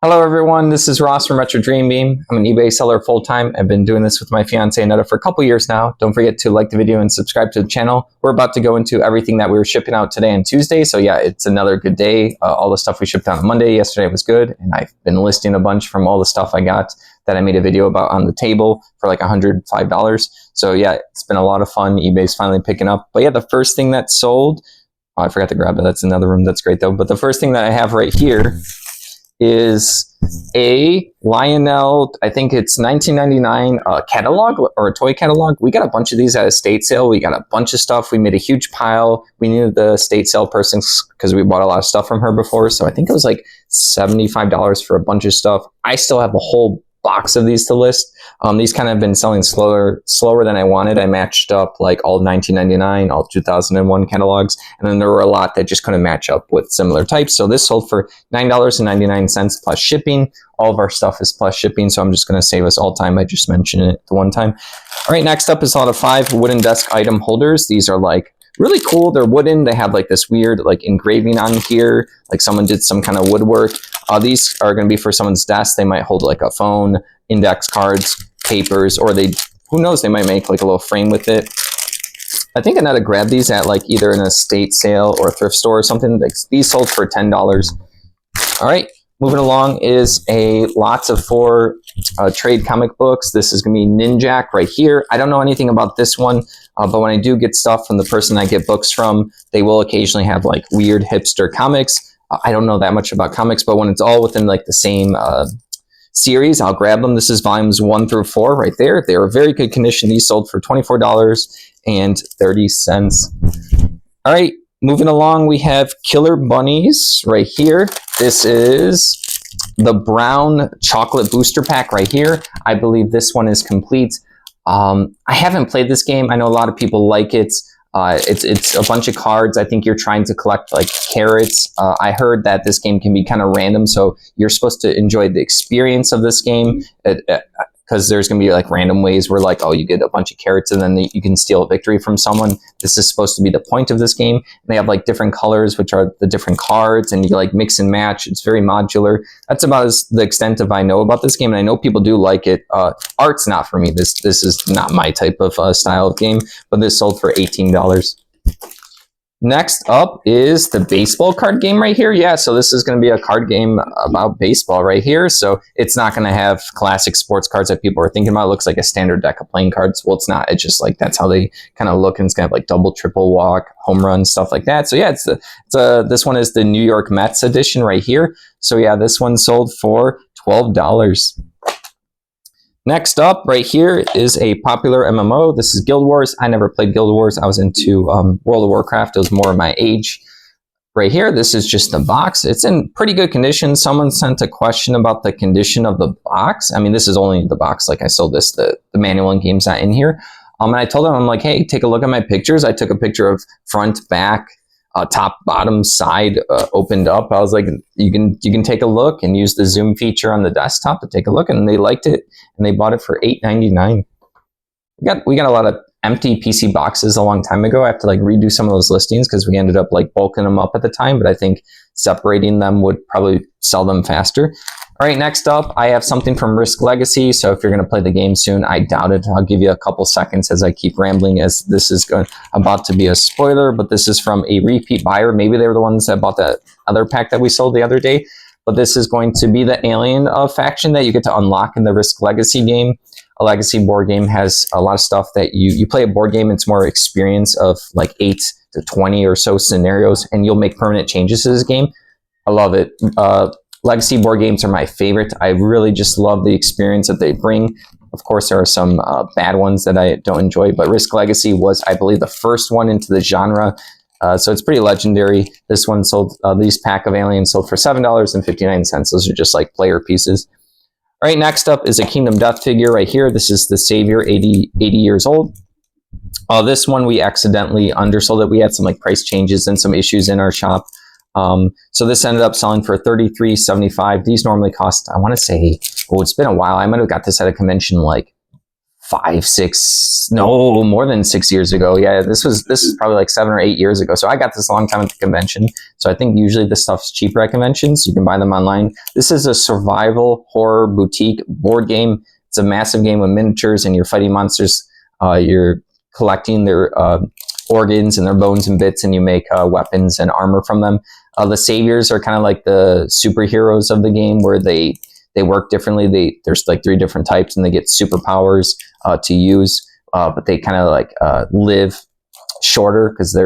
Hello everyone, this is Ross from Retro Dream Beam. I'm an eBay seller full-time. I've been doing this with my fiance Netta for a couple years now. Don't forget to like the video and subscribe to the channel. We're about to go into everything that we were shipping out today and Tuesday, so yeah, it's another good day. All the stuff we shipped out on Monday, yesterday was good, and I've been listing a bunch from all the stuff I got that I made a video about on the table for like $105. So yeah, it's been a lot of fun. eBay's finally picking up. But yeah, the first thing that sold, oh, I forgot to grab it. That's another room. That's great though. But the first thing that I have right here is a Lionel, I think it's 1999 catalog or a toy catalog. We got a bunch of these at a estate sale. We got a bunch of stuff. We made a huge pile. We needed the estate sale person because we bought a lot of stuff from her before. So I think it was like $75 for a bunch of stuff. I still have a whole box of these to list. These kind of been selling slower than I wanted. I matched up like all 1999, all 2001 catalogs, and then there were a lot that just couldn't match up with similar types. So this sold for $9.99 plus shipping. All of our stuff is plus shipping, so I'm just going to save us all time. I just mentioned it the one time. All right, next up is a lot of 5 wooden desk item holders. These are like really cool. They're wooden. They have like this weird like engraving on here, like someone did some kind of woodwork. These are going to be for someone's desk. They might hold like a phone, index cards, papers, or who knows, they might make like a little frame with it. I think I know to grab these at like either an estate sale or a thrift store or something. These sold for $10. All right, moving along is lots of 4 trade comic books. This is going to be Ninjak right here. I don't know anything about this one, but when I do get stuff from the person I get books from, they will occasionally have like weird hipster comics. I don't know that much about comics, but when it's all within like the same series, I'll grab them. This is volumes 1 through 4 right there. They are very good condition. These sold for $24.30. All right, moving along, we have Killer Bunnies right here. This is the brown chocolate booster pack right here. I believe this one is complete. I haven't played this game. I know a lot of people like it. It's a bunch of cards. I think you're trying to collect like carrots. I heard that this game can be kind of random, so you're supposed to enjoy the experience of this game because there's going to be like random ways where like, oh, you get a bunch of carrots and then you can steal a victory from someone. This is supposed to be the point of this game. And they have like different colors, which are the different cards, and you like mix and match. It's very modular. That's about the extent of I know about this game, and I know people do like it. Art's not for me. This is not my type of style of game, but this sold for $18. Next up is the baseball card game right here. Yeah, so this is going to be a card game about baseball right here. So it's not going to have classic sports cards that people are thinking about. It looks like a standard deck of playing cards. Well, it's not. It's just like that's how they kind of look, and it's going to have like double, triple walk, home run, stuff like that. So yeah, this one is the New York Mets edition right here. So yeah, this one sold for $12. Next up right here is a popular MMO. This is Guild Wars. I never played Guild Wars. I was into World of Warcraft. It was more of my age. Right here, this is just the box. It's in pretty good condition. Someone sent a question about the condition of the box. I mean, this is only the box. Like I sold this, the manual and game's not in here. And I told them, I'm like, hey, take a look at my pictures. I took a picture of front, back, top, bottom, side opened up. I was like, you can take a look and use the zoom feature on the desktop to take a look, and they liked it and they bought it for $8.99. We got a lot of empty PC boxes a long time ago. I have to like redo some of those listings because we ended up like bulking them up at the time, but I think separating them would probably sell them faster. All right, next up, I have something from Risk Legacy. So if you're going to play the game soon, I doubt it. I'll give you a couple seconds as I keep rambling, as this is about to be a spoiler, but this is from a repeat buyer. Maybe they were the ones that bought that other pack that we sold the other day, but this is going to be the alien faction that you get to unlock in the Risk Legacy game. A Legacy board game has a lot of stuff that you play a board game. It's more experience of like 8 to 20 or so scenarios, and you'll make permanent changes to this game. I love it. Legacy board games are my favorite. I really just love the experience that they bring. Of course, there are some bad ones that I don't enjoy, but Risk Legacy was, I believe, the first one into the genre. So it's pretty legendary. This one sold, these pack of aliens sold for $7.59. Those are just like player pieces. All right, next up is a Kingdom Death figure right here. This is the Savior, 80 years old. This one we accidentally undersold it. We had some like price changes and some issues in our shop. So this ended up selling for $33.75. These normally cost, I want to say, oh, it's been a while. I might have got this at a convention like 5, 6, no, more than 6 years ago. Yeah, this is probably like 7 or 8 years ago. So I got this a long time at the convention. So I think usually this stuff's cheaper at conventions. You can buy them online. This is a survival horror boutique board game. It's a massive game with miniatures, and you're fighting monsters. You're collecting their organs and their bones and bits, and you make weapons and armor from them. The saviors are kind of like the superheroes of the game, where they work differently. There's like 3 different types, and they get superpowers to use, but they kind of like live shorter because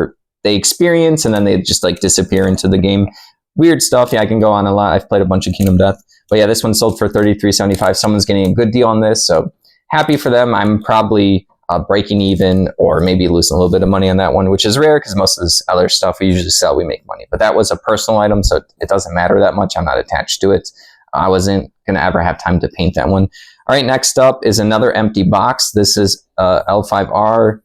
they experience and then they just like disappear into the game. Weird stuff. Yeah, I can go on a lot. I've played a bunch of Kingdom Death, but yeah, this one sold for $33.75. Someone's getting a good deal on this, so happy for them. I'm probably breaking even or maybe losing a little bit of money on that one, which is rare because most of this other stuff we usually sell, we make money. But that was a personal item, so it doesn't matter that much. I'm not attached to it. I wasn't going to ever have time to paint that one. All right, next up is another empty box. This is L5R.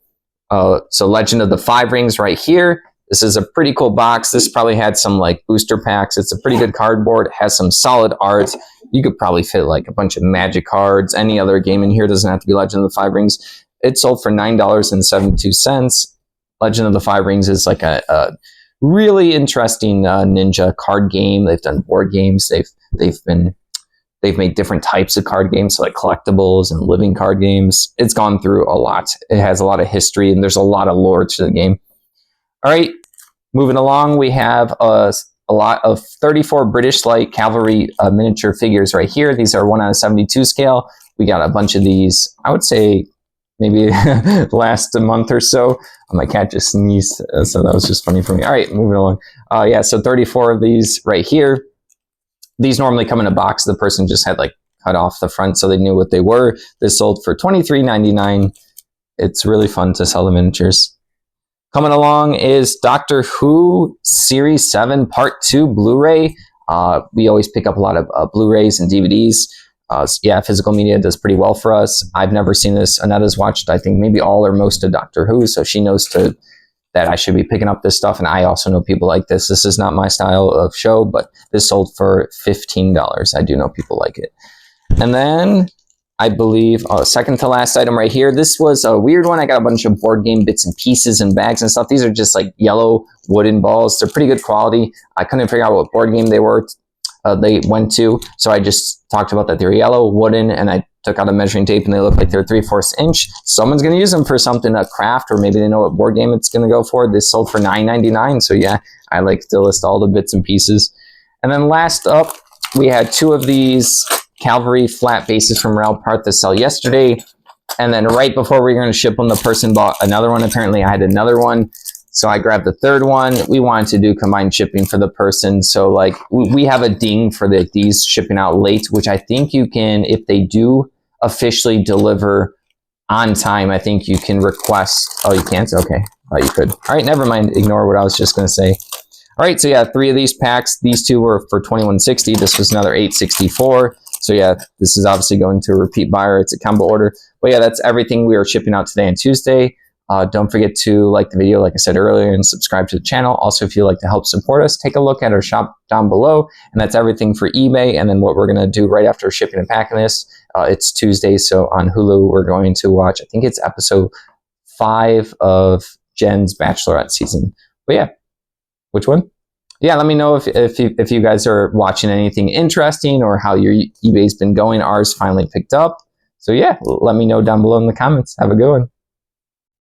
So Legend of the Five Rings right here. This is a pretty cool box. This probably had some like booster packs. It's a pretty good cardboard. It has some solid art. You could probably fit like a bunch of Magic cards. Any other game in here doesn't have to be Legend of the Five Rings. It sold for $9.72. Legend of the Five Rings is like a really interesting ninja card game. They've done board games. They've made different types of card games, so like collectibles and living card games. It's gone through a lot. It has a lot of history, and there's a lot of lore to the game. All right, moving along, we have a lot of 34 British Light Cavalry miniature figures right here. These are 1/72 scale. We got a bunch of these, I would say, maybe last month or so. My cat just sneezed, so that was just funny for me. All right, moving along. Yeah, so 34 of these right here. These normally come in a box. The person just had like cut off the front so they knew what they were. This sold for $23.99. It's really fun to sell the miniatures. Coming along is Doctor Who Series 7 Part 2 Blu-ray. We always pick up a lot of Blu-rays and DVDs. Yeah, physical media does pretty well for us. I've never seen this. Anna's watched, I think, maybe all or most of Doctor Who, so she knows that I should be picking up this stuff, and I also know people like this. This is not my style of show, but this sold for $15. I do know people like it. And then I believe, second to last item right here. This was a weird one. I got a bunch of board game bits and pieces and bags and stuff. These are just like yellow wooden balls. They're pretty good quality. I couldn't figure out what board game they went to, so I just talked about that they're yellow, wooden, and I took out a measuring tape, and they look like they're 3/4 inch. Someone's going to use them for something, a craft, or maybe they know what board game it's going to go for. This sold for $9.99, so yeah, I like to list all the bits and pieces. And then last up, we had 2 of these Cavalry flat bases from Rel Part to sell yesterday, and then right before we were going to ship them, the person bought another one. Apparently I had another one, so I grabbed the third one. We wanted to do combined shipping for the person, so like we have a ding for these shipping out late, which I think you can, if they do officially deliver on time, I think you can request. Oh, you can't? Okay. Oh, you could. All right, never mind. Ignore what I was just going to say. All right, so yeah, 3 of these packs. These 2 were for $21.60. This was another $8.64. So yeah, this is obviously going to a repeat buyer. It's a combo order. But yeah, that's everything we are shipping out today on Tuesday. Don't forget to like the video, like I said earlier, and subscribe to the channel. Also, if you'd like to help support us, take a look at our shop down below. And that's everything for eBay. And then what we're going to do right after shipping and packing this, it's Tuesday. So on Hulu, we're going to watch, I think it's episode 5 of Jen's Bachelorette season. But yeah, which one? Yeah, let me know if you guys are watching anything interesting or how your eBay's been going. Ours finally picked up. So yeah, let me know down below in the comments. Have a good one.